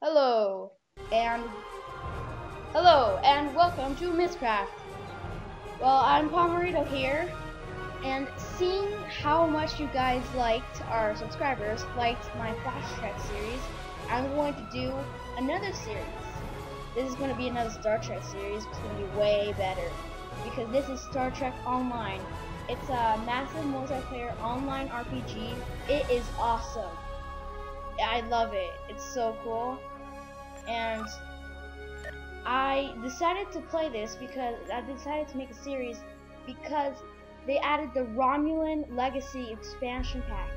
Hello, and hello, and welcome to Mistcraft. Well, I'm Pomerito here, and seeing how much you guys liked, our subscribers liked my Flash Trek series, I'm going to do another series. This is going to be another Star Trek series. It's going to be way better because this is Star Trek Online. It's a massive multiplayer online RPG. It is awesome. I love it. It's so cool. And I decided to play this because I decided to make a series because they added the Romulan Legacy expansion pack.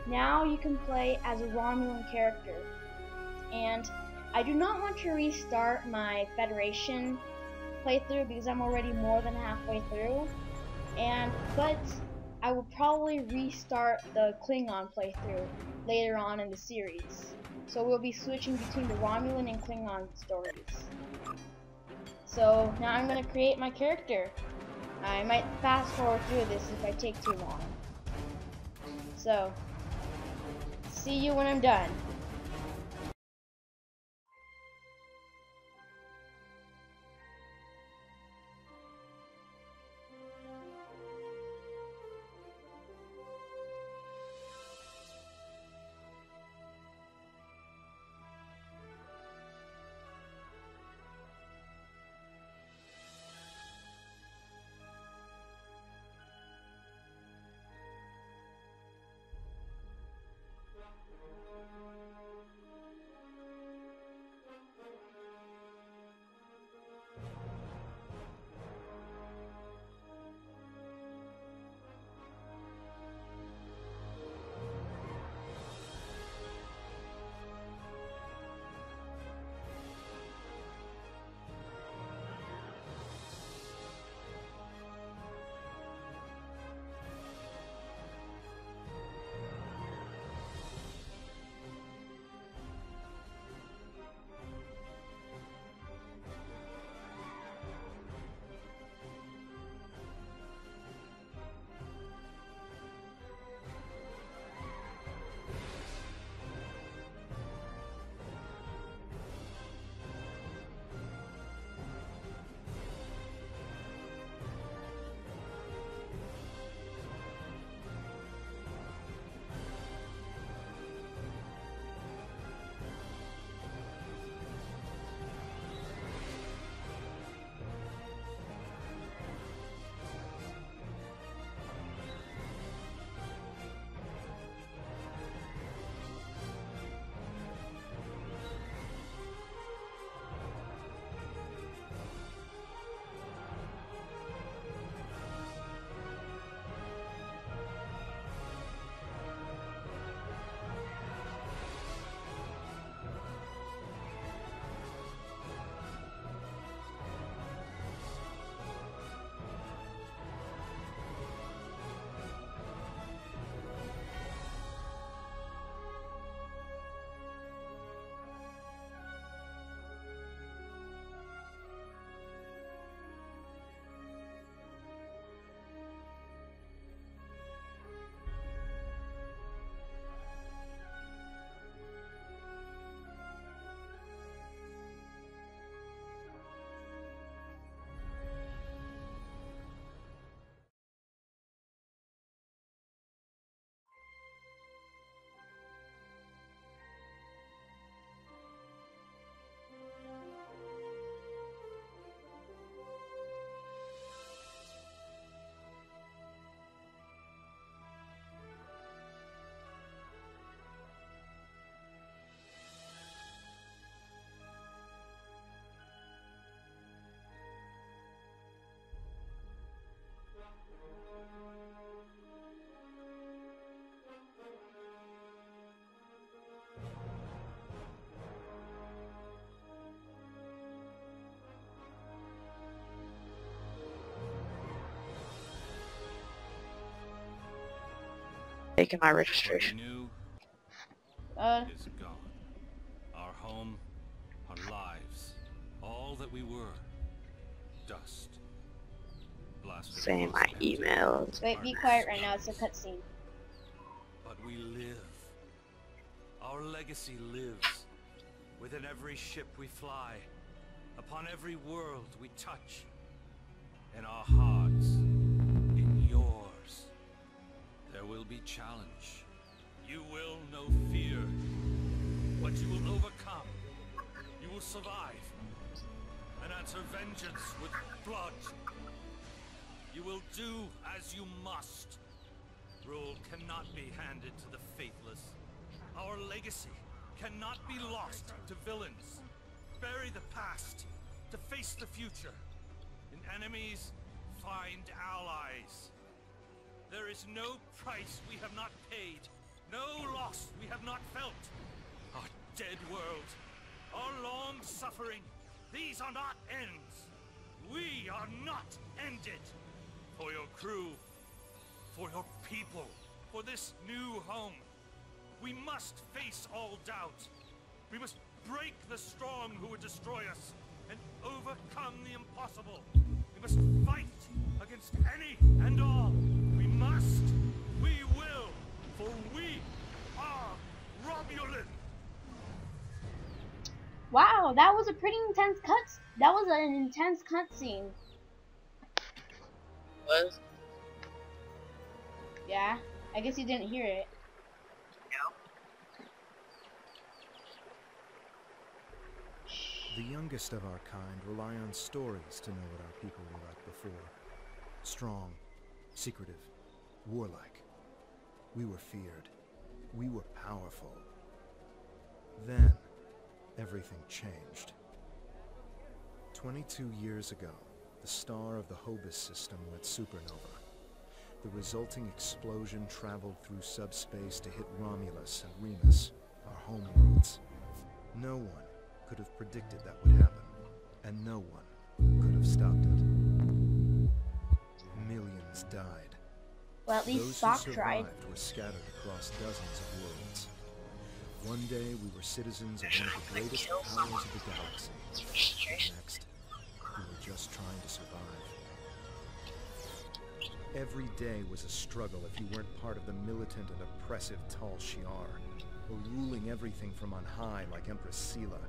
Now you can play as a Romulan character. And I do not want to restart my Federation playthrough because I'm already more than halfway through. But I will probably restart the Klingon playthrough later on in the series. So we'll be switching between the Romulan and Klingon stories. So now I'm going to create my character. I might fast forward through this if I take too long. So, see you when I'm done. Taking my registration. Is gone. Our home, our lives, all that we were, dust. Blasted Saying my emails. Wait, be quiet right now. It's a cutscene. But we live. Our legacy lives. Within every ship we fly, upon every world we touch, in our hearts, in yours, there will be challenge. You will know fear, but you will overcome. You will survive and answer vengeance with blood. You will do as you must. Rule cannot be handed to the faithless. Our legacy cannot be lost to villains. Bury the past to face the future. In enemies, find allies. There is no price we have not paid, no loss we have not felt. Our dead world, our long suffering, these are not ends. We are not ended. For your crew, for your people, for this new home, we must face all doubt. We must break the strong who would destroy us and overcome the impossible. We must fight against any and all. We must, we will, for we are Romulan. Wow, that was a pretty intense That was an intense cutscene. Was? Yeah, I guess you didn't hear it. The youngest of our kind rely on stories to know what our people were like before. Strong, secretive, warlike. We were feared. We were powerful. Then, everything changed. 22 years ago, the star of the Hobus system went supernova. The resulting explosion traveled through subspace to hit Romulus and Remus, our homeworlds. No one could have predicted that would happen, and no one could have stopped it. Millions died. Well, at least Spock tried. Those who survived were scattered across dozens of worlds. One day we were citizens of one of the greatest powers of the galaxy. Next, we were just trying to survive. Every day was a struggle if you weren't part of the militant and oppressive Tal Shiar, or ruling everything from on high like Empress Sela.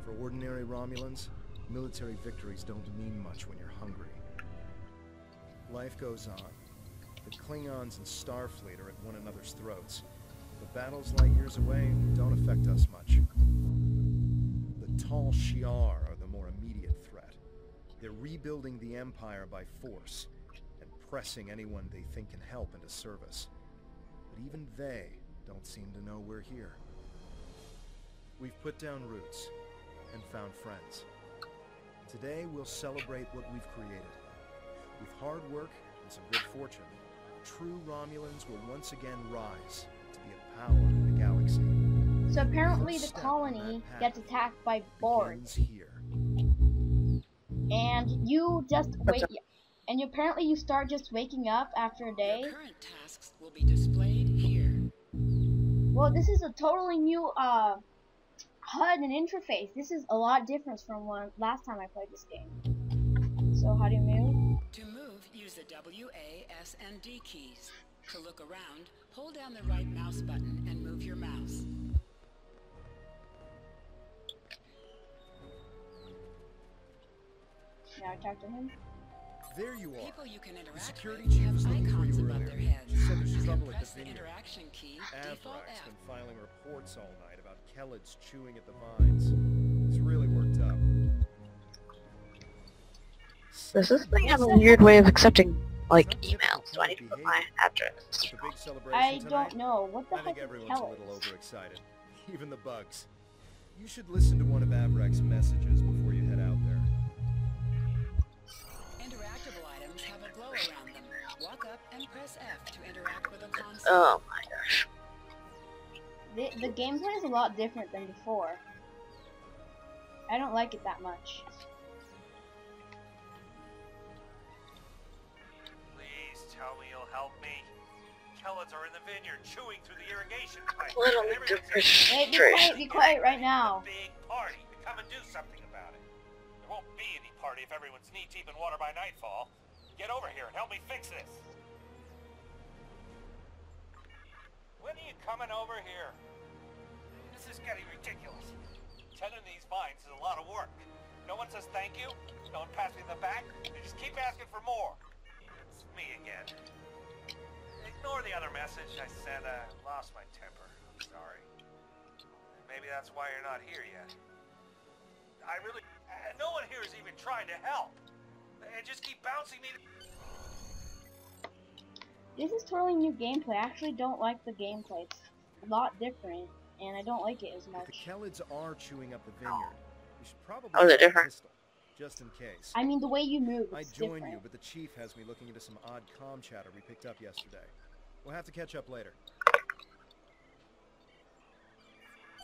For ordinary Romulans, military victories don't mean much when you're hungry. Life goes on. The Klingons and Starfleet are at one another's throats. The battles light years away don't affect us much. The Tal Shiar are the more immediate threat. They're rebuilding the Empire by force, and pressing anyone they think can help into service. But even they don't seem to know we're here. We've put down roots and found friends. Today we'll celebrate what we've created. With hard work and some good fortune, true Romulans will once again rise to be a power in the galaxy. So apparently the colony gets attacked by Borg. Here. And you just wake and apparently you start just waking up after a day. Your current tasks will be displayed here. Well, this is a totally new HUD and interface. This is a lot different from last time I played this game. So how do you move? To move, use the W, A, S, and D keys. To look around, hold down the right mouse button and move your mouse. Now I talk to him. There you are. People you can interact security with chief have was looking for icons you above earlier. their heads. She said there's You can trouble at press the the vineyard. interaction key, default Avrak's F. been filing reports all night about Kelled's chewing at the vines. He's really worked up. Does this thing have a weird way of accepting, like, emails? Do I need to put my address? It's a big celebration I tonight. don't know. What the I think heck is everyone's a Kelly? little overexcited. Even the bugs. You should listen to one of Avrak's messages before you head out there. Interactable items have a glow around them. Walk up and press F to interact with a console. Oh my gosh. The gameplay is a lot different than before. I don't like it that much. Please tell me you'll help me. Kellets are in the vineyard, chewing through the irrigation pipe. Little And bit of everyone's saying, frustration. Be quiet right now. Big party. Come and do something about it. There won't be any party if everyone's knee-deep in water by nightfall. Get over here and help me fix this. When are you coming over here? This is getting ridiculous. one says thank you, no one pats me in the back, they just keep asking for more. It's me again. Ignore the other message. I said I lost my temper. I'm sorry. Maybe that's why you're not here yet. I really... no one here is even trying to help. They just keep bouncing me... This is totally new gameplay. I actually don't like the gameplay. It's a lot different, and I don't like it as If much. the Kellids are chewing up the vineyard, we should probably Oh, is it have a different? pistol, just in case. I mean, the way you move, I'd it's join different. you, but the chief has me looking into some odd comm chatter we picked up yesterday. We'll have to catch up later.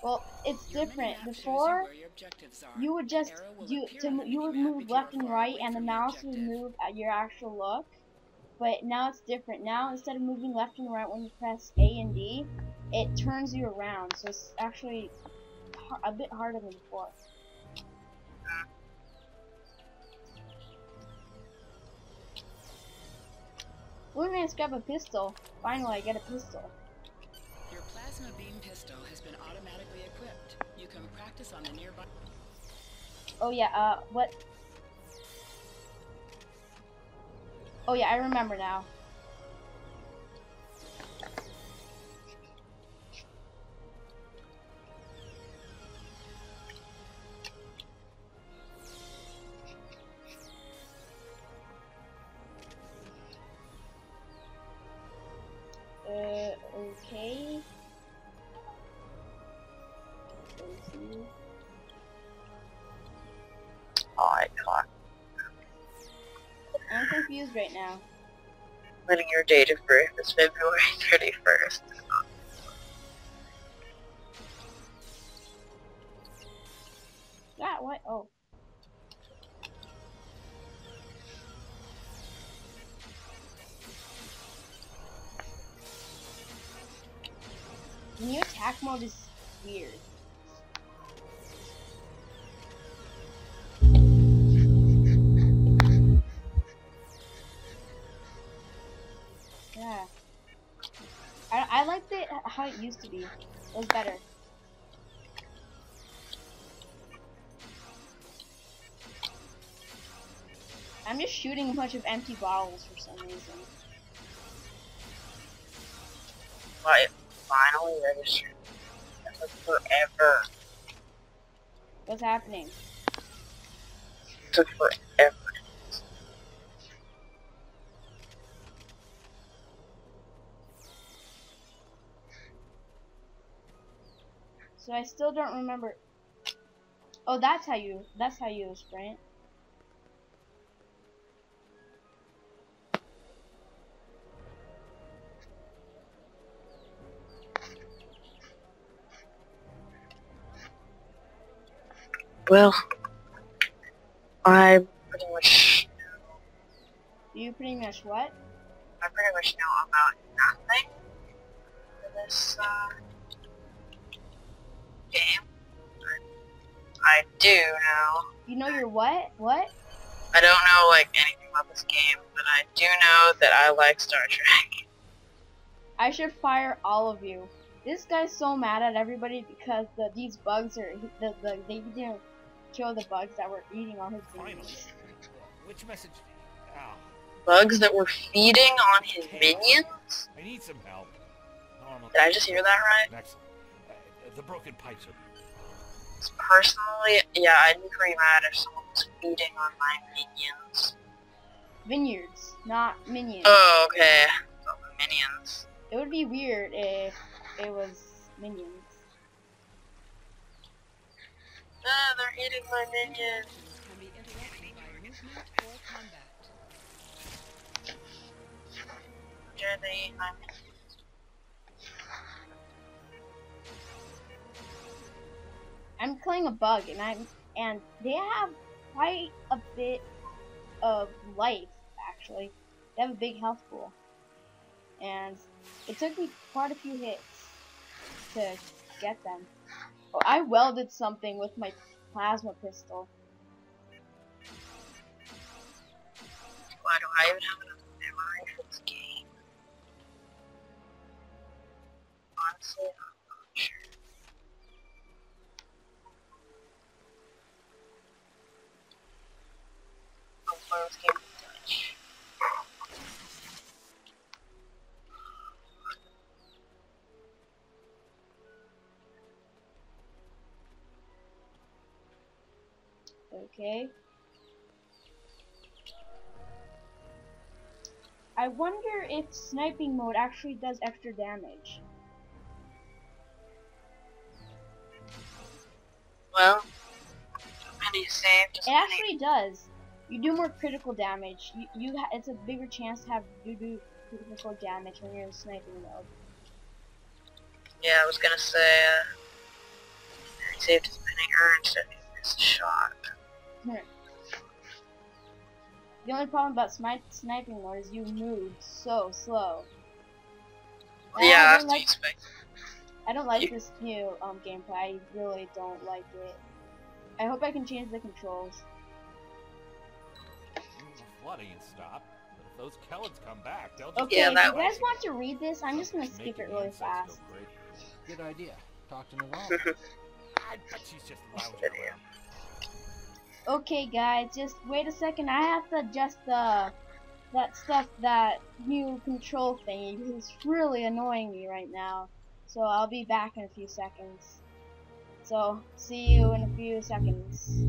Well, it's Your different. minimap shows you Before, where your objectives are. you would just The arrow will you appear on the you would minimap move if you are left and far right, away and the from your mouse would objective. move at your actual look. But now it's different. Now instead of moving left and right when you press A and D, it turns you around. So it's actually a bit harder than before. Ooh, nice, grab a pistol. Finally, I get a pistol. Your plasma beam pistol has been automatically equipped. You can practice on the nearby... Oh yeah, what? Oh yeah, I remember now. Okay. Oh, I caught. I'm confused right now. Letting your date of birth is February 31st. Yeah, what? Oh. The new attack mode is weird. Yeah. I liked it how it used to be. It was better. I'm just shooting a bunch of empty bottles for some reason. But finally registered. That took forever. What's happening? It took forever. So I still don't remember. Oh, that's how you sprint. Well, I pretty much You pretty much what? know about nothing for this game. I do know. You know your what? What? I don't know like anything about this game, but I do know that I like Star Trek. I should fire all of you. This guy's so mad at everybody because these bugs are they didn't kill the bugs that were eating all his Finally. minions. Which message? Ow. Bugs that were feeding on his minions? I need some help. Normal. Did I just hear that right? Excellent. The broken pipes are... Personally, yeah, I'd be pretty mad if someone was feeding on my minions. Vineyards, not minions. Oh, okay. So, minions. It would be weird if it was minions. Ah, they're eating my minions. Can be interrupted by movement or combat. Yeah, they eat my minions. I'm killing a bug, and they have quite a bit of life. Actually, they have a big health pool, and it took me quite a few hits to get them. Oh, I welded something with my plasma pistol. Why do I even have enough memory for this game? Honestly, I'm not sure. Okay. I wonder if sniping mode actually does extra damage. Well, how do you save? Just It actually does. You do more critical damage. It's a bigger chance to have do critical damage when you're in sniping mode. Yeah, I was gonna say, saved as many earns that you miss a shot. The only problem about sniping mode is you move so slow. And Yeah, that's to expect. I don't like this new gameplay. I really don't like it. I hope I can change the controls. The flooding and stop, but if those Kellets come back, they'll just... Okay, if you guys want to read this, I'm just gonna skip it really fast. Good idea. Talk to Romulan. I bet she's just lounging around. Okay, guys, just wait a second. I have to adjust that new control thing. It's really annoying me right now. So I'll be back in a few seconds. So see you in a few seconds.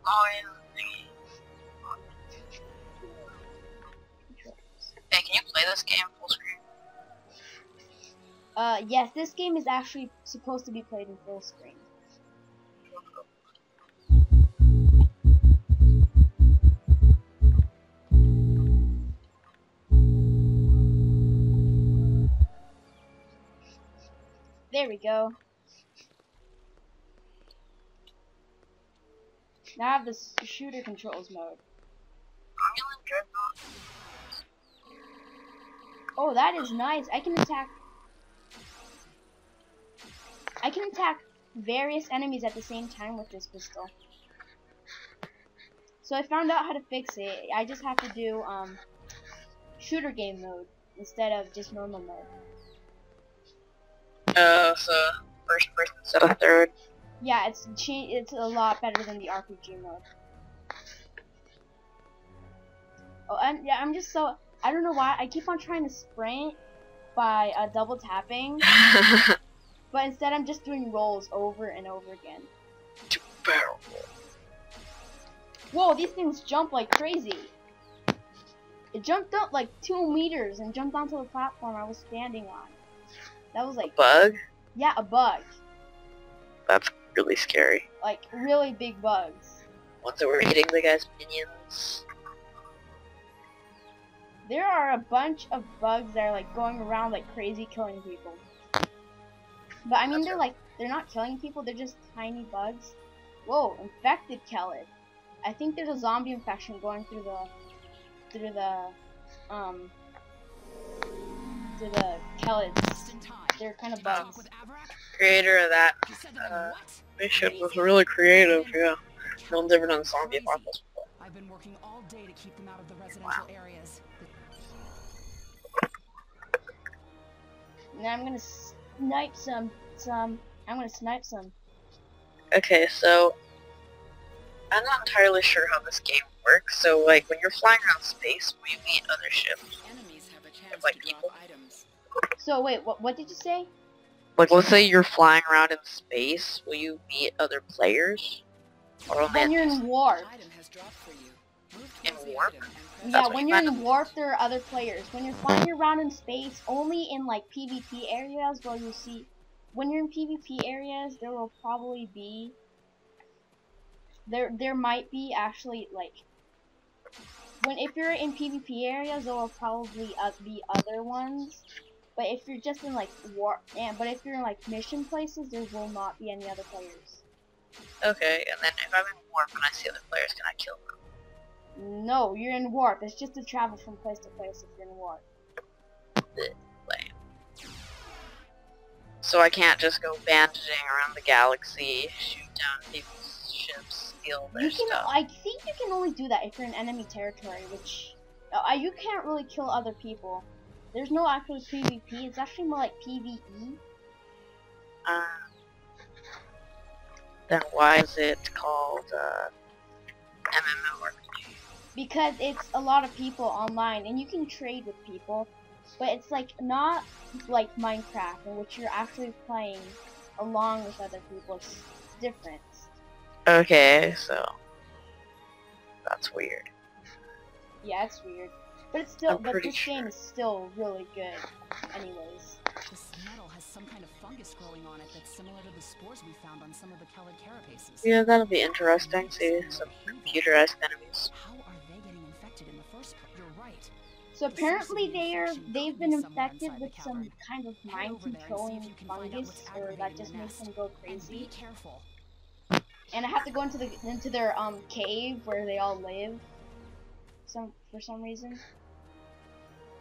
Oh, yeah. Hey, can you play this game full screen? Yes, this game is actually supposed to be played in full screen. There we go. Now I have the shooter controls mode. Oh, that is nice. I can attack various enemies at the same time with this pistol. So I found out how to fix it. I just have to do shooter game mode instead of just normal mode. So first person instead of third. Yeah, it's a lot better than the RPG mode. Oh, and yeah, I'm just so I don't know why I keep on trying to sprint by double tapping, but instead I'm just doing rolls over and over again. Barrel. Whoa, these things jump like crazy. It jumped up like 2 meters and jumped onto the platform I was standing on. That was like... Bug? Yeah, a bug. That's really scary. Like, really big bugs. Ones that were eating the guy's minions. There are a bunch of bugs that are like going around like crazy killing people. But I mean, they're not killing people, they're just tiny bugs. Whoa, infected Kellet. I think there's a zombie infection going through the Kellets. They're kind of bugs. Creator of that mission was really creative, yeah. No one's ever done zombie apocalypse before. I've been working all day to keep them out of the residential areas. Now I'm gonna snipe some. I'm gonna snipe some. Okay, so I'm not entirely sure how this game works. So, like, when you're flying around space, will you meet other ships? Enemies have a chance Like to people? drop items. So wait, what did you say? Like, let's say you're flying around in space, will you meet other players? Or only When you're in warp. An item has dropped for you. Move In towards the warp? item and press Yeah, what when you you're meant. in warp, there are other players. When you're flying around in space, only in like PvP areas where you see. When you're in PvP areas, there will probably be. There might be actually like. If you're in PvP areas, there will probably be other ones. But if you're just in like warp, but if you're in like mission places, there will not be any other players. Okay, and then if I'm in warp and I see other players, can I kill them? No, you're in warp. It's just to travel from place to place if you're in warp. Lame. So I can't just go bandaging around the galaxy, shoot down people's ships, steal their stuff. I think you can only do that if you're in enemy territory, which you can't really kill other people. There's no actual PvP. It's actually more like PvE. Then why is it called MMORPG? because it's a lot of people online and you can trade with people, but it's like not like Minecraft in which you're actually playing along with other people. It's different. Okay, so that's weird. Yeah, it's weird, but it's still, I'm but pretty this game sure. is still really good anyways. This metal has some kind of fungus growing on it that's similar to the spores we found on some of the Kelid carapaces. Yeah, that'll be interesting. See some computerized enemies. How are they getting infected in the first place? You're right. So apparently they've been infected with some kind of mind controlling fungus, or that just makes them go crazy. Be careful. And I have to go into their cave where they all live. For some reason.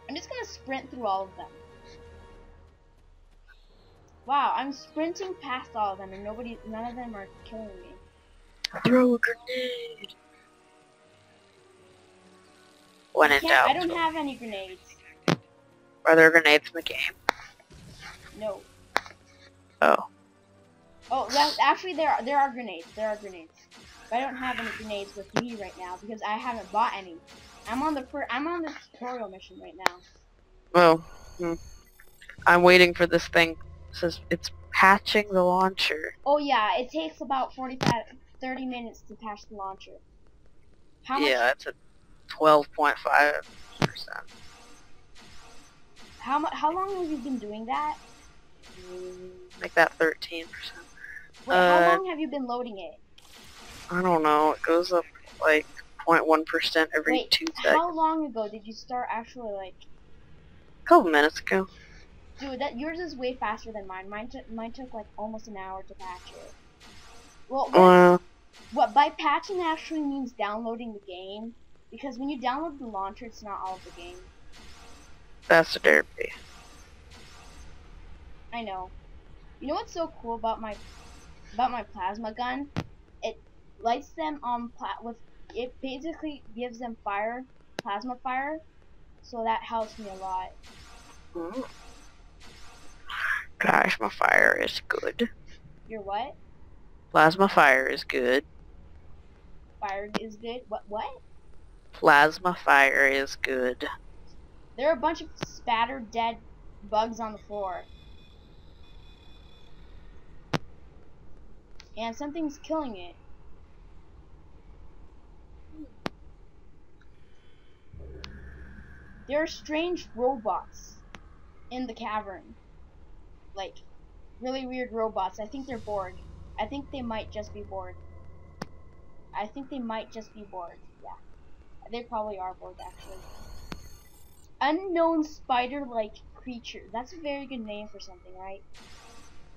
I'm just gonna sprint through all of them. Wow, I'm sprinting past all of them and none of them are killing me. Throw a grenade. When in doubt. I don't have any grenades. Are there grenades in the game? No. Oh. Oh, actually there are grenades. There are grenades. But I don't have any grenades with me right now because I haven't bought any. I'm on the tutorial mission right now. Oh. I'm waiting for this thing. It says it's patching the launcher. Oh yeah, it takes about 30 minutes to patch the launcher. How much? Yeah, it's at 12.5%. How long have you been doing that? Make that 13%. Wait, how long have you been loading it? I don't know. It goes up like 0.1% every 2 seconds. How long ago did you start actually like? A couple minutes ago. Dude, yours is way faster than mine. Mine took like almost an hour to patch it. Well, what by patching actually means downloading the game, because when you download the launcher, it's not all of the game. That's a derby. I know. You know what's so cool about my plasma gun? It lights them on it basically gives them plasma fire, so that helps me a lot. Mm. Plasma fire is good. Your what? Plasma fire is good. Fire is good. What? Plasma fire is good. There are a bunch of spattered dead bugs on the floor. And something's killing it. There are strange robots in the cavern. Like, really weird robots. I think they're bored. I think they might just be bored. Yeah. They probably are bored, actually. Unknown spider-like creature. That's a very good name for something, right?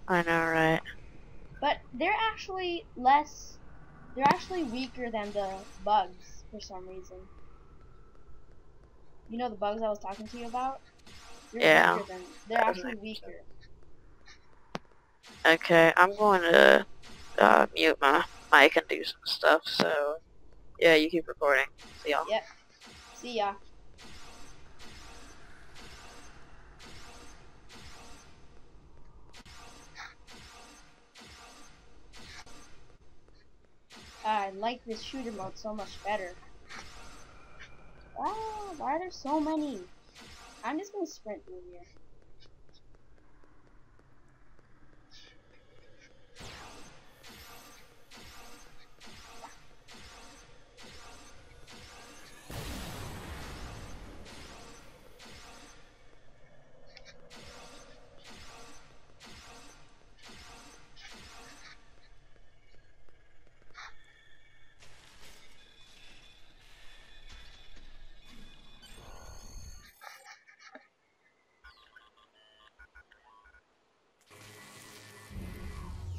I know, right? But they're actually weaker than the bugs for some reason. You know the bugs I was talking to you about? Yeah. They're actually weaker. Okay, I'm going to mute my mic and do some stuff, so yeah, you keep recording. See y'all. Yep. See ya. I like this shooter mode so much better. Ah, why are there so many? I'm just gonna sprint through here.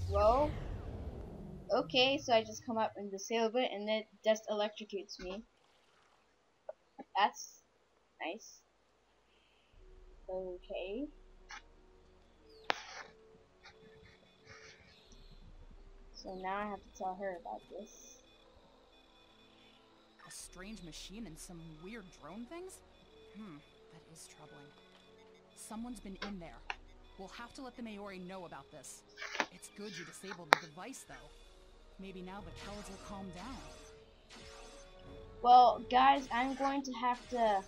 Whoa. Okay, so I just come up and disable it and it just electrocutes me. That's nice. Okay. So now I have to tell her about this. A strange machine and some weird drone things? That is troubling. Someone's been in there. We'll have to let the Maori know about this. It's good you disabled the device, though. Maybe now the Kalids will calm down. Well, guys, I'm going to have to.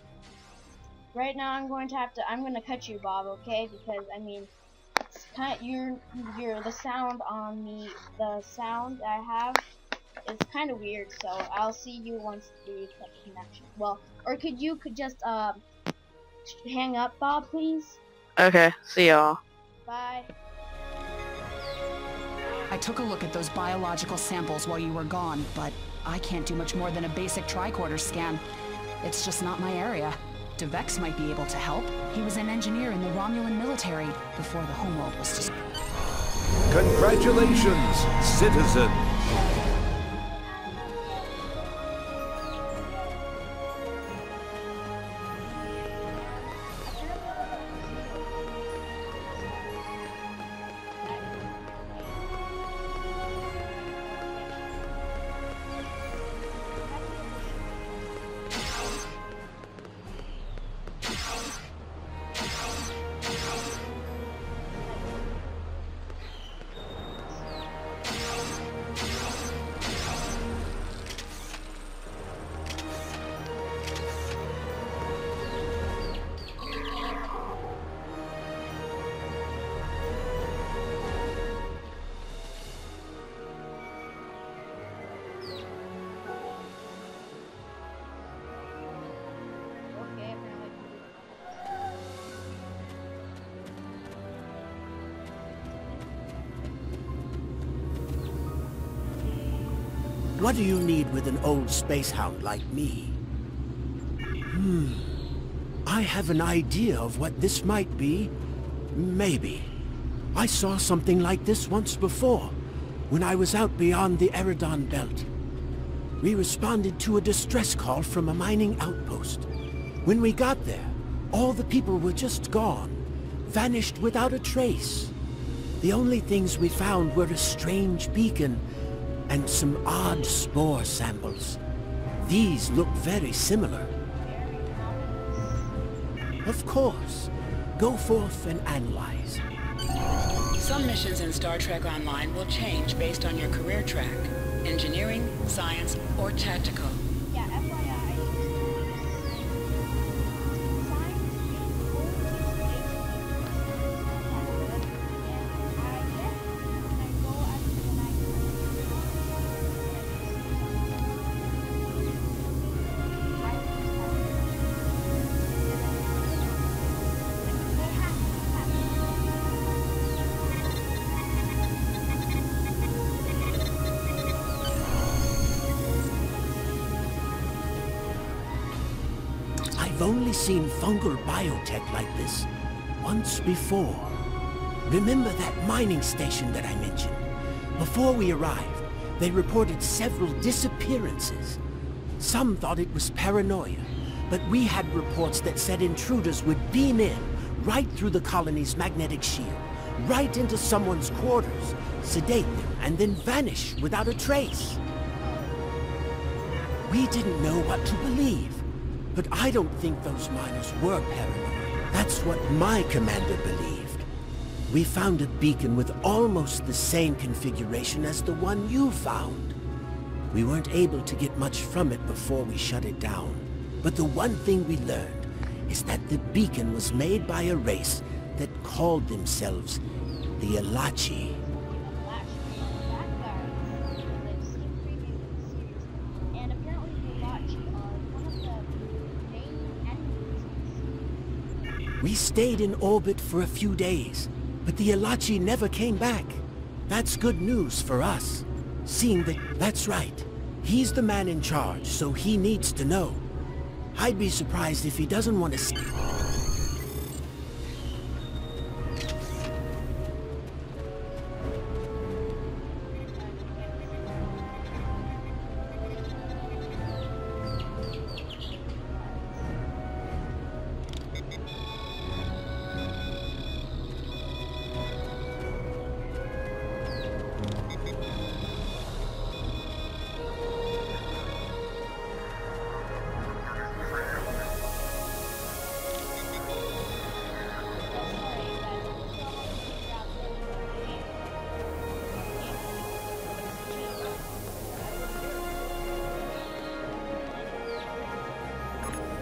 Right now, I'm going to cut you, Bob. Okay? Because I mean, it's kind of you're the sound on me. The sound I have is kind of weird. So I'll see you once we cut the connection. Well, or could you just hang up, Bob, please? Okay, see y'all. Bye. I took a look at those biological samples while you were gone, but I can't do much more than a basic tricorder scan. It's just not my area. DeVex might be able to help. He was an engineer in the Romulan military before the homeworld was destroyed. Congratulations, citizen! What do you need with an old space hound like me? I have an idea of what this might be. Maybe. I saw something like this once before, when I was out beyond the Eridon Belt. We responded to a distress call from a mining outpost. When we got there, all the people were just gone, vanished without a trace. The only things we found were a strange beacon and some odd spore samples. These look very similar. Of course. Go forth and analyze. Some missions in Star Trek Online will change based on your career track. Engineering, science, or tactical. Yeah, FYI. I've only seen fungal biotech like this once before. Remember that mining station that I mentioned? Before we arrived, they reported several disappearances. Some thought it was paranoia, but we had reports that said intruders would beam in right through the colony's magnetic shield, right into someone's quarters, sedate them, and then vanish without a trace. We didn't know what to believe. But I don't think those miners were paranoid. That's what my commander believed. We found a beacon with almost the same configuration as the one you found. We weren't able to get much from it before we shut it down. But the one thing we learned is that the beacon was made by a race that called themselves the Alachi. We stayed in orbit for a few days, but the Alachi never came back. That's good news for us, seeing that... That's right. He's the man in charge, so he needs to know. I'd be surprised if he doesn't want to see...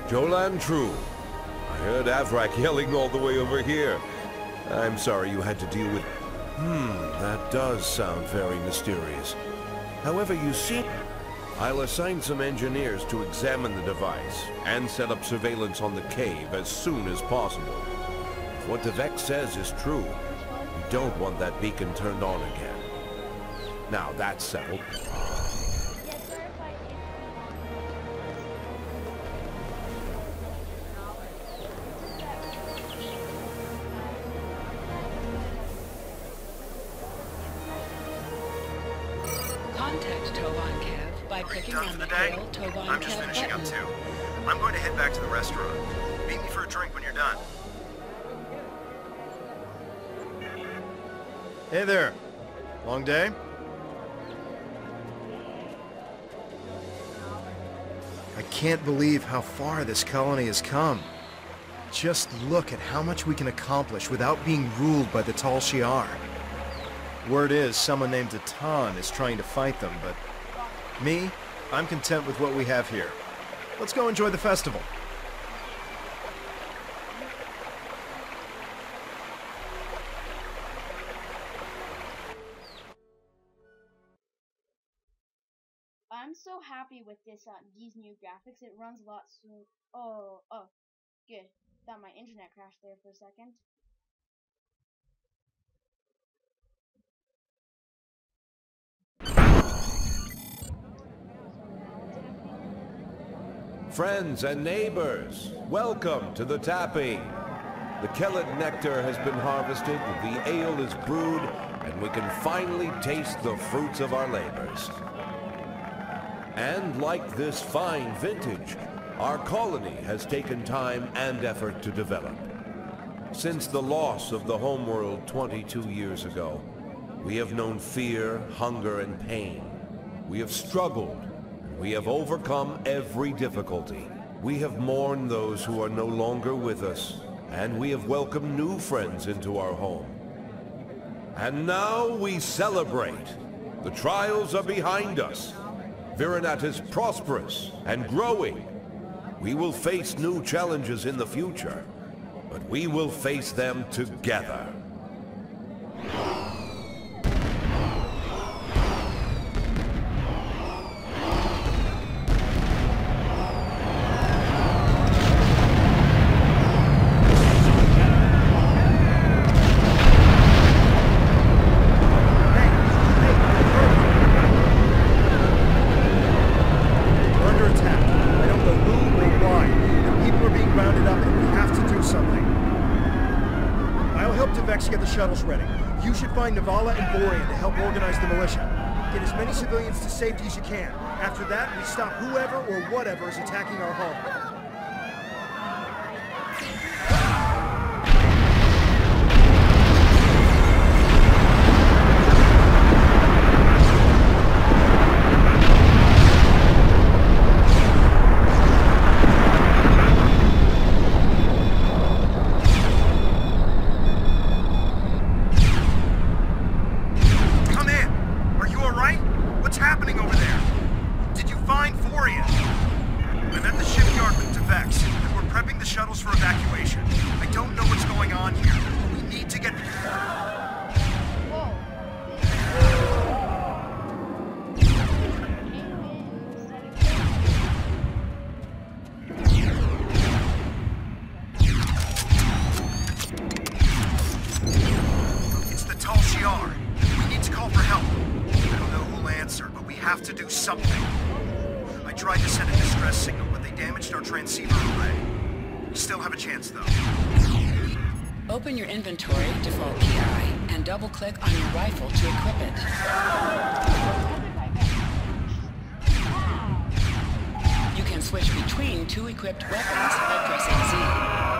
Jolan True. I heard Avrak yelling all the way over here. I'm sorry you had to deal with... that does sound very mysterious. However, you see, I'll assign some engineers to examine the device and set up surveillance on the cave as soon as possible. If what Devex says is true, we don't want that beacon turned on again. Now that's settled. Contact Tovan Kev by clicking on the Hail Tovan I'm just Kev finishing up button. too. I'm going to head back to the restaurant. Meet me for a drink when you're done. Hey there. Long day? I can't believe how far this colony has come. Just look at how much we can accomplish without being ruled by the Tal Shiar. Word is, someone named Atan is trying to fight them, but... me? I'm content with what we have here. Let's go enjoy the festival. I'm so happy with this these new graphics. It runs a lot soon. Oh, good. Thought my internet crashed there for a second. Friends and neighbors, welcome to the tapping. The Kellet nectar has been harvested, the ale is brewed, and we can finally taste the fruits of our labors. And like this fine vintage, our colony has taken time and effort to develop. Since the loss of the homeworld 22 years ago, we have known fear, hunger, and pain. We have struggled. We have overcome every difficulty. We have mourned those who are no longer with us, and we have welcomed new friends into our home. And now we celebrate. The trials are behind us. Virinat is prosperous and growing. We will face new challenges in the future, but we will face them together. Shuttles ready. You should find Navala and Borean to help organize the militia. Get as many civilians to safety as you can. After that, we stop whoever or whatever is attacking our home. Open your inventory, default PI, and double-click on your rifle to equip it. You can switch between two equipped weapons by pressing Z.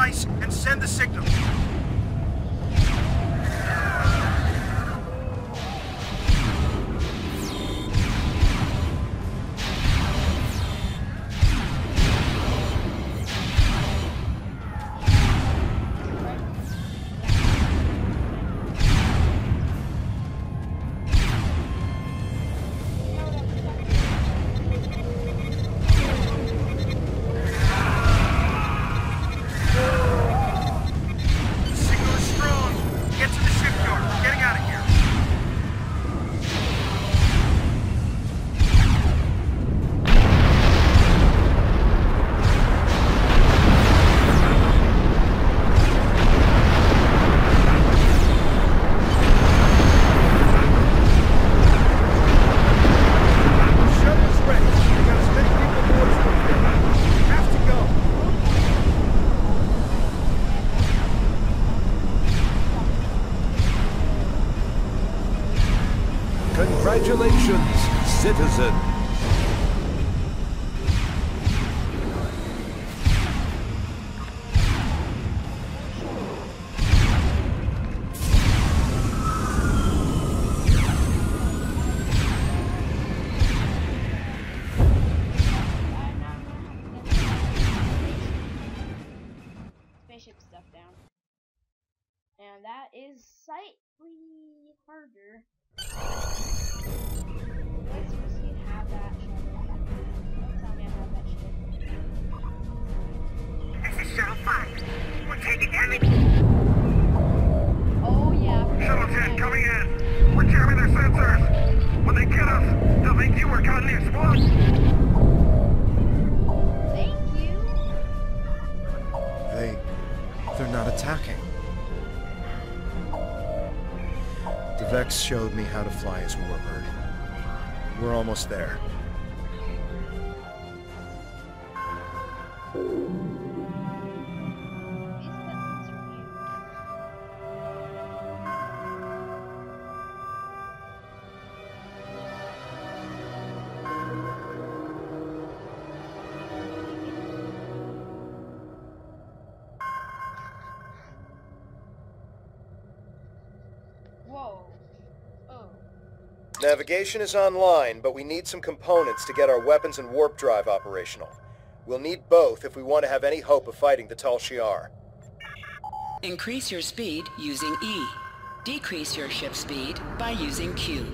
device and send the signal. Congratulations, citizen. Spaceship stuff down. And that is slightly harder. Let's just have that shuttle. Don't tell me I have that shit. This is Shuttle 5. We're taking damage. Oh yeah. Shuttle 10 coming in. We're jamming their sensors. When they get us, they'll think you were caught in the explosion. Thank you. They're not attacking. Vex showed me how to fly his warbird. We're almost there. These cutscenes are huge. Whoa. Oh. Navigation is online, but we need some components to get our weapons and warp drive operational. We'll need both if we want to have any hope of fighting the Tal Shiar. Increase your speed using E. Decrease your ship speed by using Q.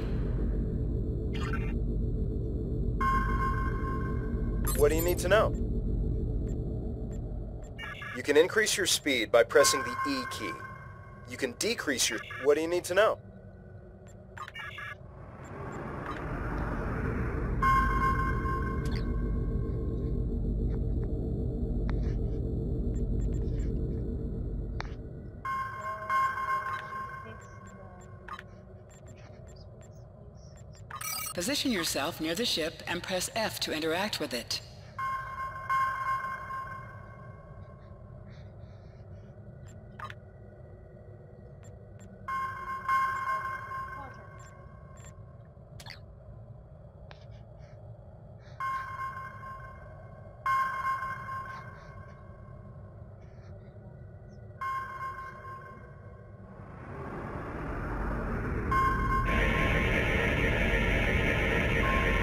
What do you need to know? You can increase your speed by pressing the E key. You can decrease your... What do you need to know? Position yourself near the ship and press F to interact with it.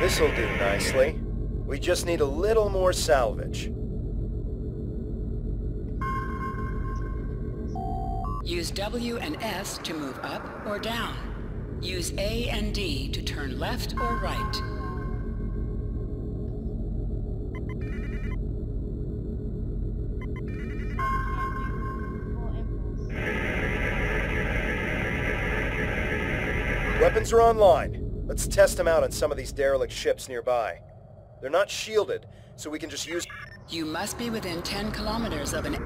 This'll do nicely. We just need a little more salvage. Use W and S to move up or down. Use A and D to turn left or right. Weapons are online. Let's test them out on some of these derelict ships nearby. They're not shielded, so we can just use... You must be within 10 kilometers of an... Use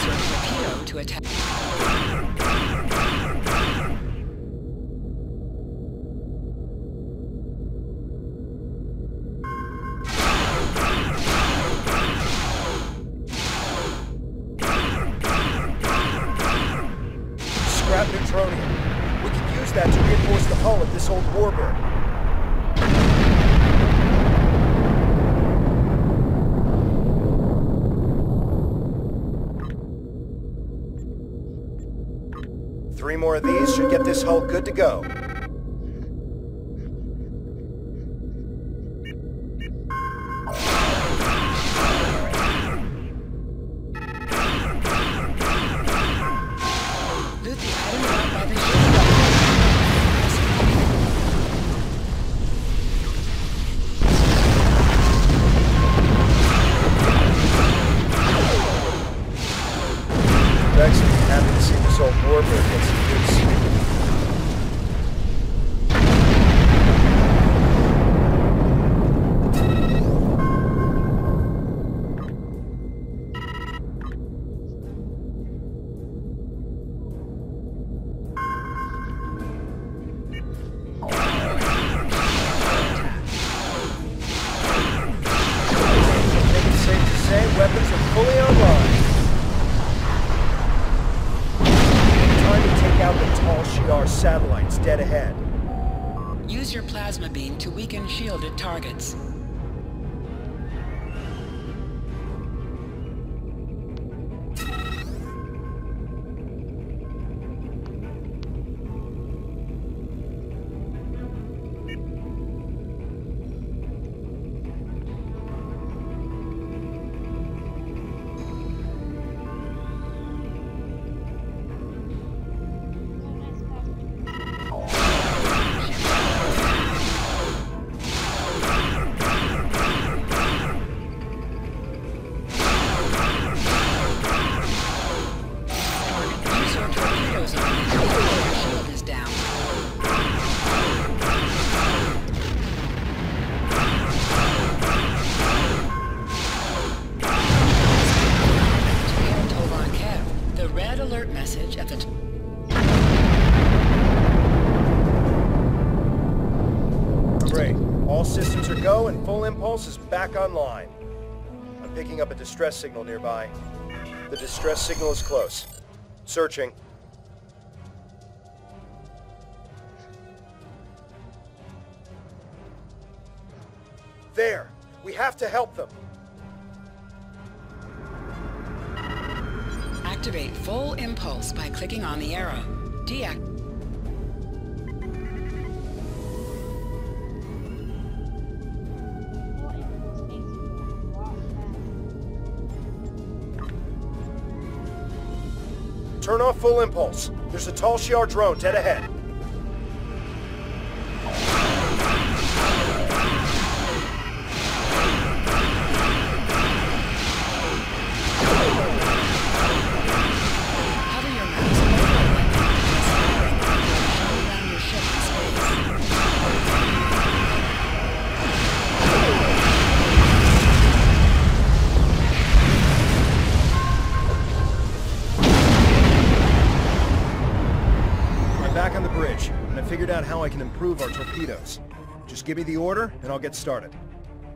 your torpedo to attack... old warbird. Three more of these should get this hull good to go. Happy to see this old warbird get some good sleep. I think it's safe to say weapons are fully online. Out the tall Shiar satellites dead ahead. Use your plasma beam to weaken shielded targets. Great. All systems are go and full impulse is back online. I'm picking up a distress signal nearby. The distress signal is close. Searching. There! We have to help them! Activate full impulse by clicking on the arrow. Deactivate. Turn off full impulse. There's a tall Shiar drone dead ahead. Back on the bridge, and I figured out how I can improve our torpedoes. Just give me the order, and I'll get started.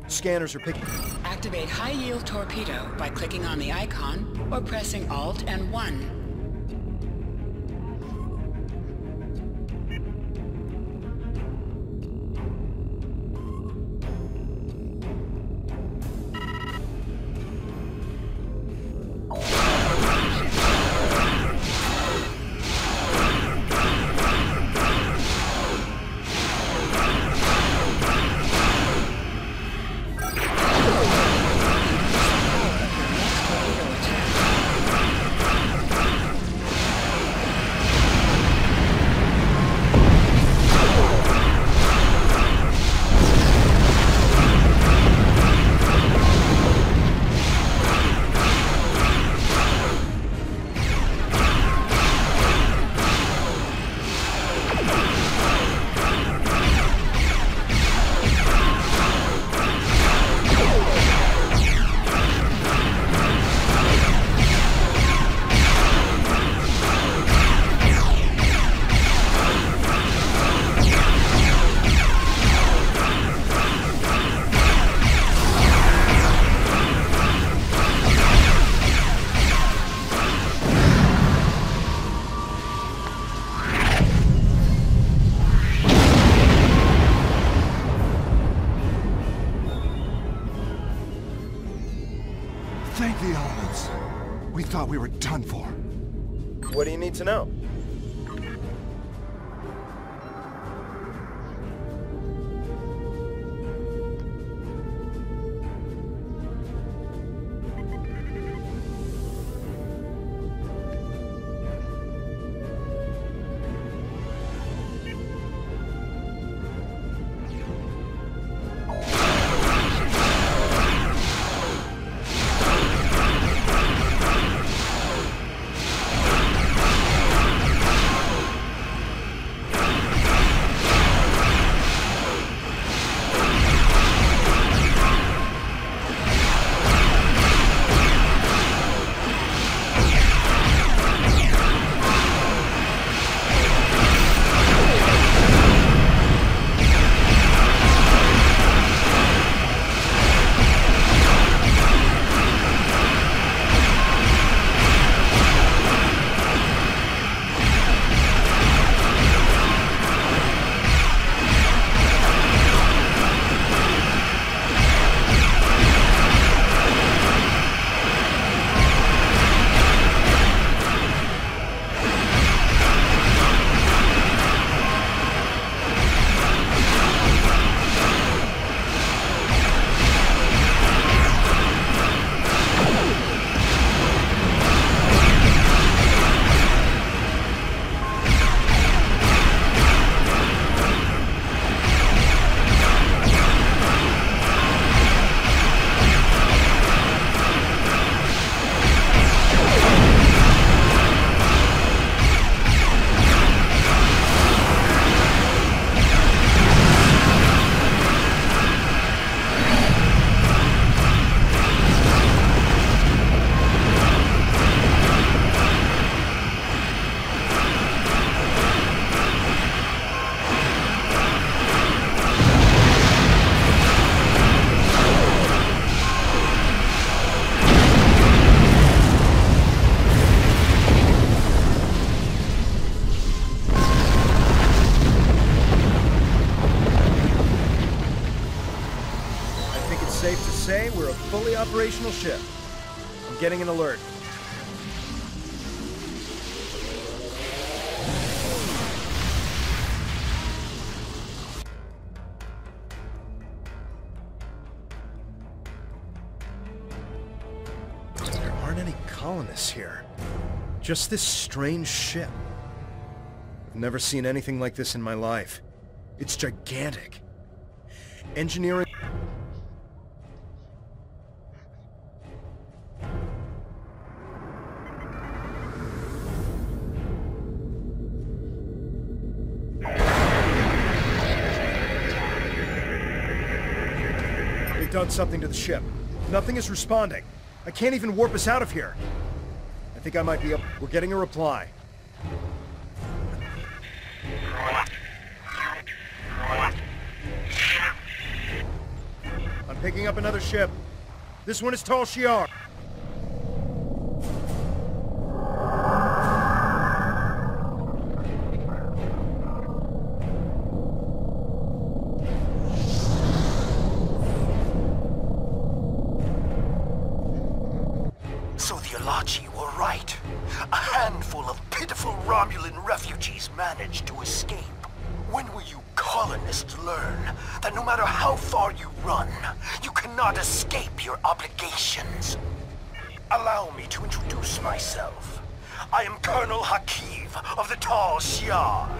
Scanners are picking... Activate high-yield torpedo by clicking on the icon or pressing Alt and 1. Thank the elements. We thought we were done for. What do you need to know? Say we're a fully operational ship. I'm getting an alert. There aren't any colonists here. Just this strange ship. I've never seen anything like this in my life. It's gigantic. Engineering... done something to the ship. Nothing is responding. I can't even warp us out of here. I think I might be able... We're getting a reply. I'm picking up another ship. This one is Tal Shiar. Were right. A handful of pitiful Romulan refugees managed to escape. When will you colonists learn that no matter how far you run, you cannot escape your obligations? Allow me to introduce myself. I am Colonel Hakiv of the Tal Shiar.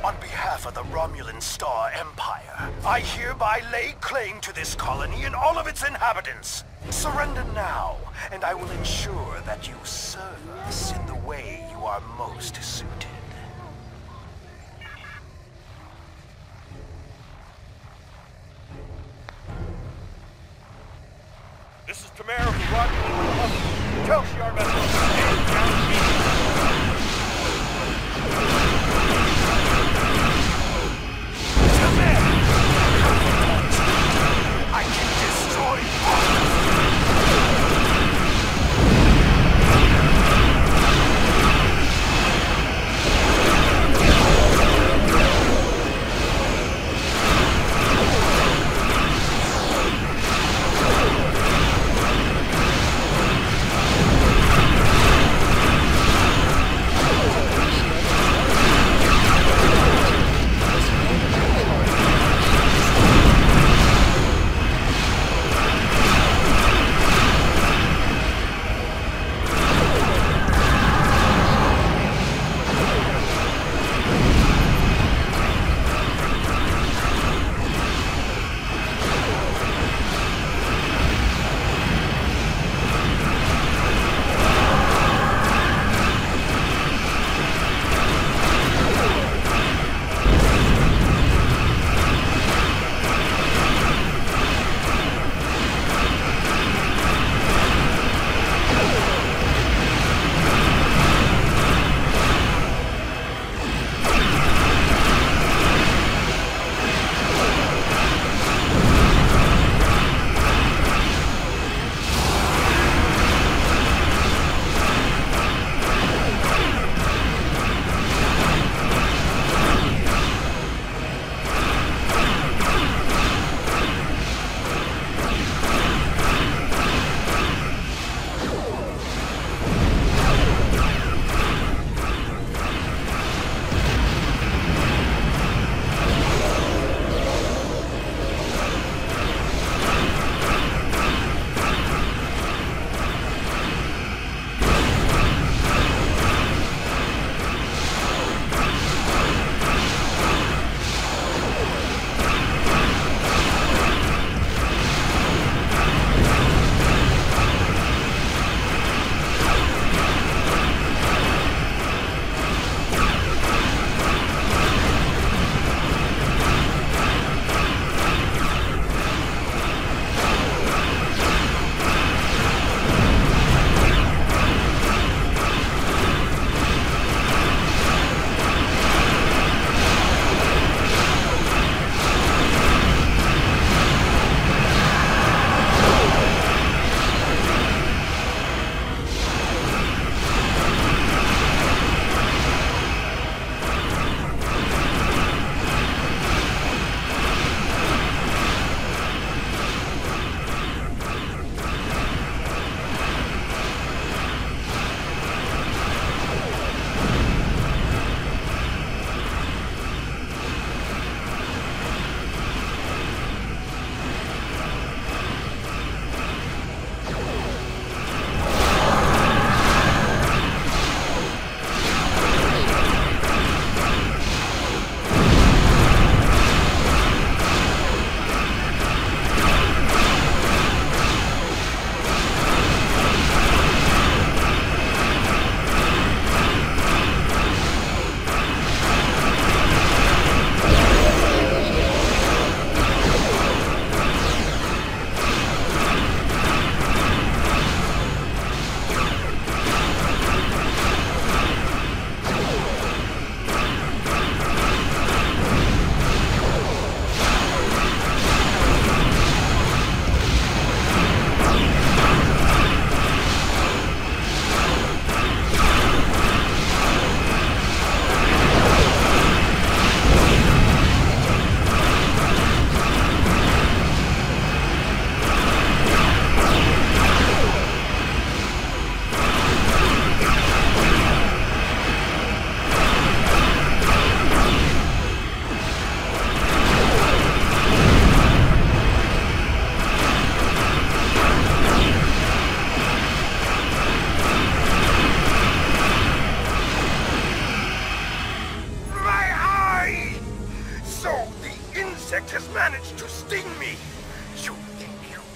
On behalf of the Romulan Star Empire, I hereby lay claim to this colony and all of its inhabitants. Surrender now, and I will ensure that you serve us in the way you are most suited. This is Tamara of the Romulan Republic. Tell Shiar message. I can destroy all.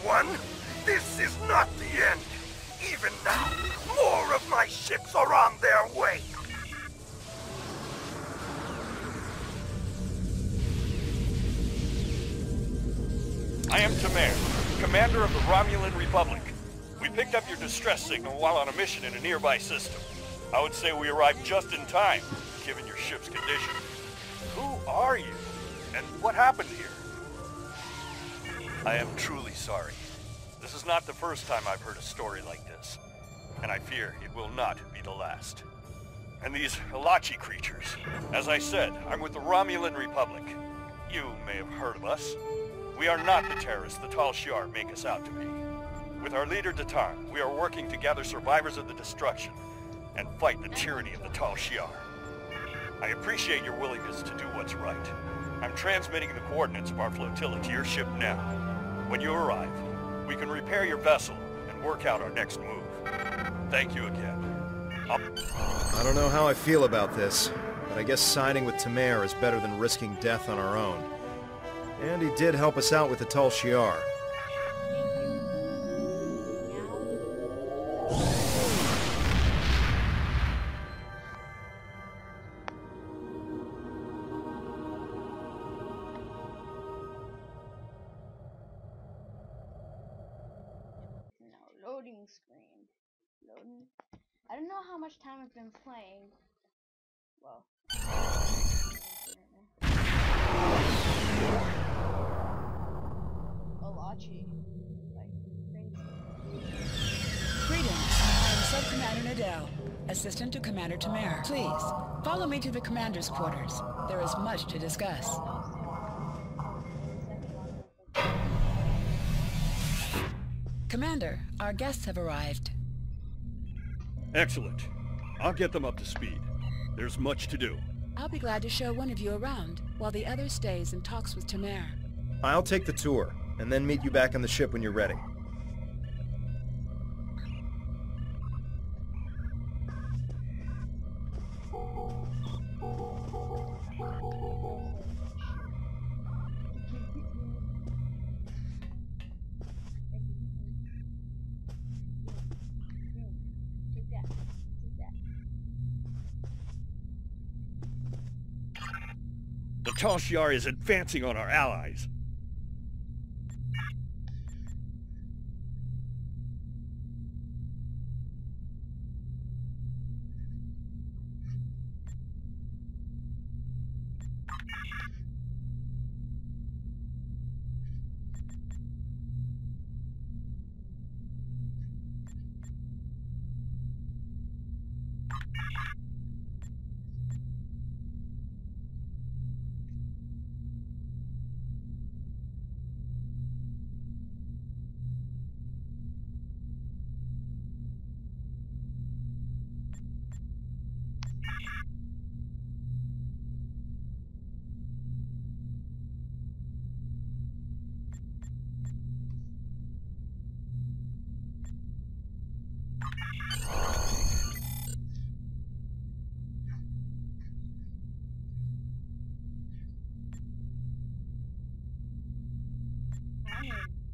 one. This is not the end. Even now, more of my ships are on their way. I am Tamer, commander of the Romulan Republic. We picked up your distress signal while on a mission in a nearby system. I would say we arrived just in time, given your ship's condition. Who are you? And what happened here? I am truly sorry. This is not the first time I've heard a story like this, and I fear it will not be the last. And these Halachi creatures, as I said, I'm with the Romulan Republic. You may have heard of us. We are not the terrorists the Tal Shiar make us out to be. With our leader Datan, we are working to gather survivors of the destruction and fight the tyranny of the Tal Shiar. I appreciate your willingness to do what's right. I'm transmitting the coordinates of our flotilla to your ship now. When you arrive, we can repair your vessel and work out our next move. Thank you again. I don't know how I feel about this, but I guess siding with Tamer is better than risking death on our own. And he did help us out with the Tal Shiar. Loading screen. Loading. I don't know how much time I've been playing. Well. Olachi. Like, crazy. Greetings. I am Sub-Commander Nadell, Assistant to Commander Tamer. Please, follow me to the Commander's quarters. There is much to discuss. Commander, our guests have arrived. Excellent. I'll get them up to speed. There's much to do. I'll be glad to show one of you around, while the other stays and talks with Tamer. I'll take the tour, and then meet you back on the ship when you're ready. The Tal Shiar is advancing on our allies.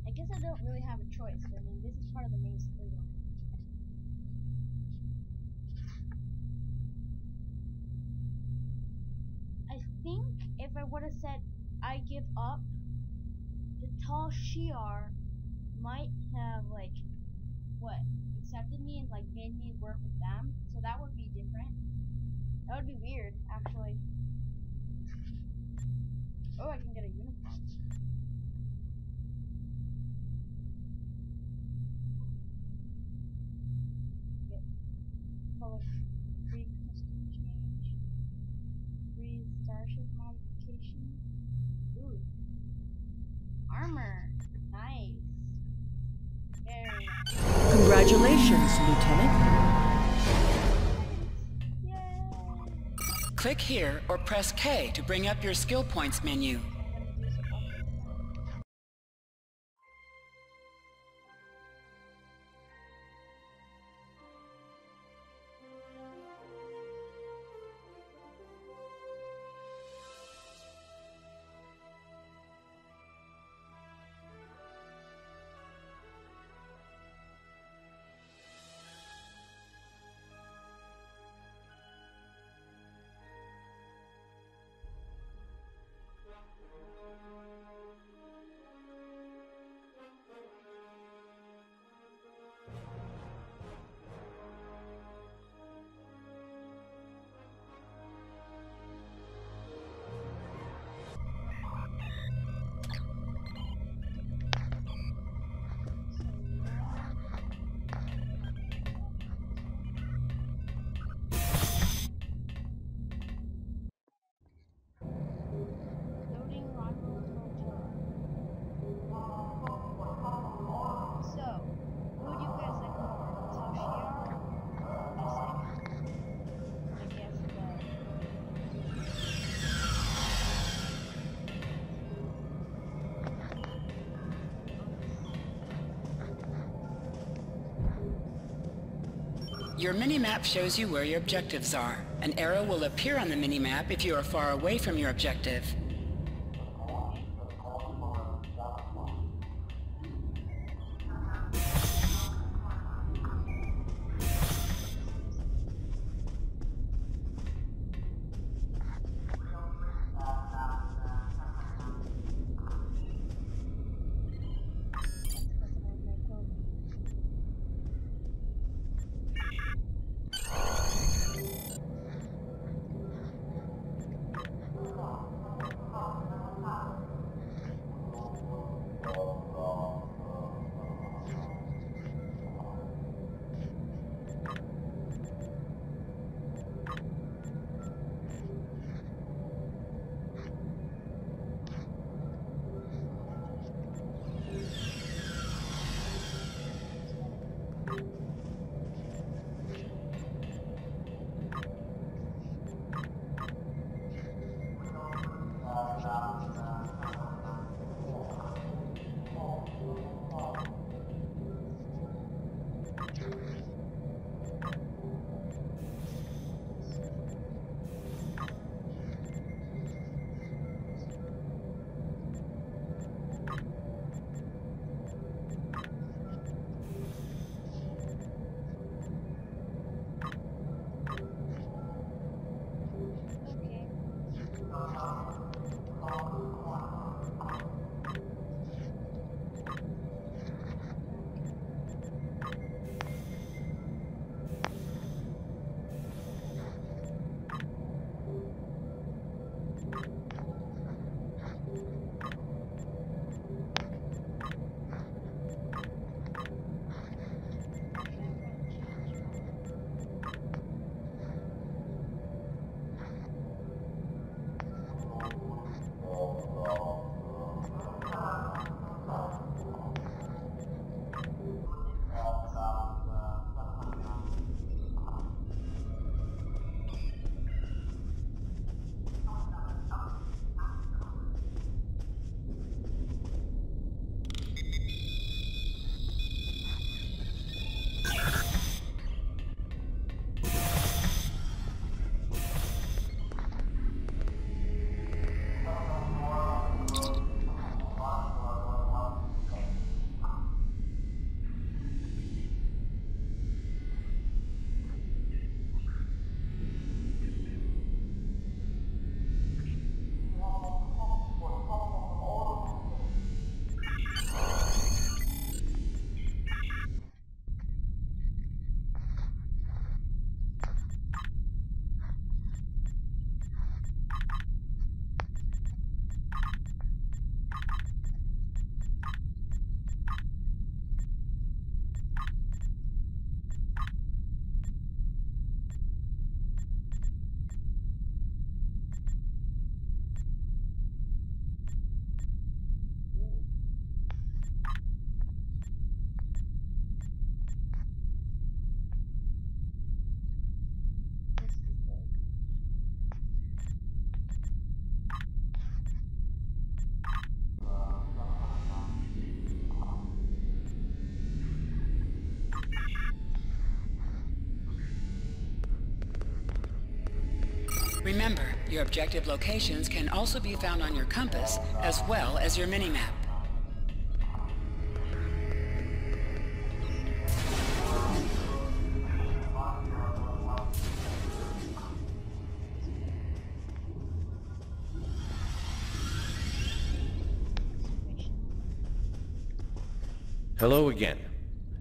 I guess I don't really have a choice. I mean, this is part of the main storyline. I think if I would have said I give up, the Tal Shiar might have accepted me and made me work with them. So that would be different. That would be weird, actually. Oh, I can get a uniform. Free costume change. Free starship modification. Ooh. Armor. Nice. Very nice. Congratulations, Lieutenant. Yay. Click here or press K to bring up your skill points menu. Your minimap shows you where your objectives are. An arrow will appear on the minimap if you are far away from your objective. Remember, your objective locations can also be found on your compass, as well as your minimap. Hello again.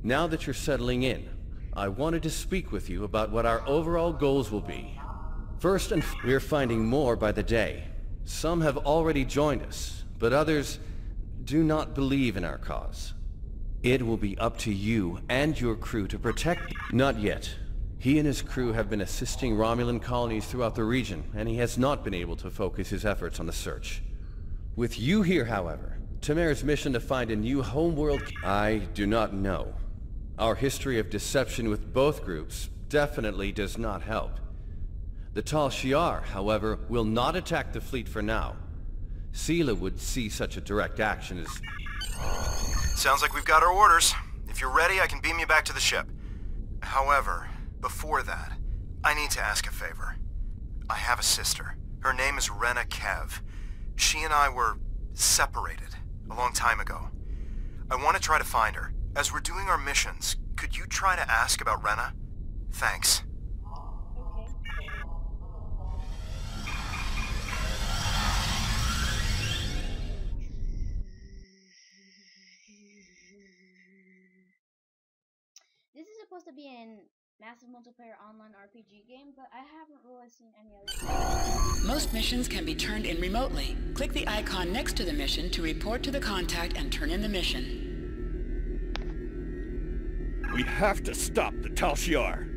Now that you're settling in, I wanted to speak with you about what our overall goals will be. First, we're finding more by the day. Some have already joined us, but others do not believe in our cause. It will be up to you and your crew to protect... Not yet. He and his crew have been assisting Romulan colonies throughout the region, and he has not been able to focus his efforts on the search. With you here, however, Tamer's mission to find a new homeworld... I do not know. Our history of deception with both groups definitely does not help. The Tal Shiar, however, will not attack the fleet for now. Sela would see such a direct action as... Sounds like we've got our orders. If you're ready, I can beam you back to the ship. However, Before that, I need to ask a favor. I have a sister. Her name is Rena Kev. She and I were separated a long time ago. I want to try to find her. As we're doing our missions, could you try to ask about Rena? Thanks. This is supposed to be a massive multiplayer online RPG game, but I haven't really seen any other. Most missions can be turned in remotely. Click the icon next to the mission to report to the contact and turn in the mission. We have to stop the Shiar.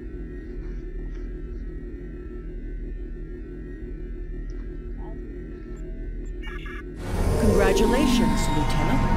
Congratulations, Lieutenant.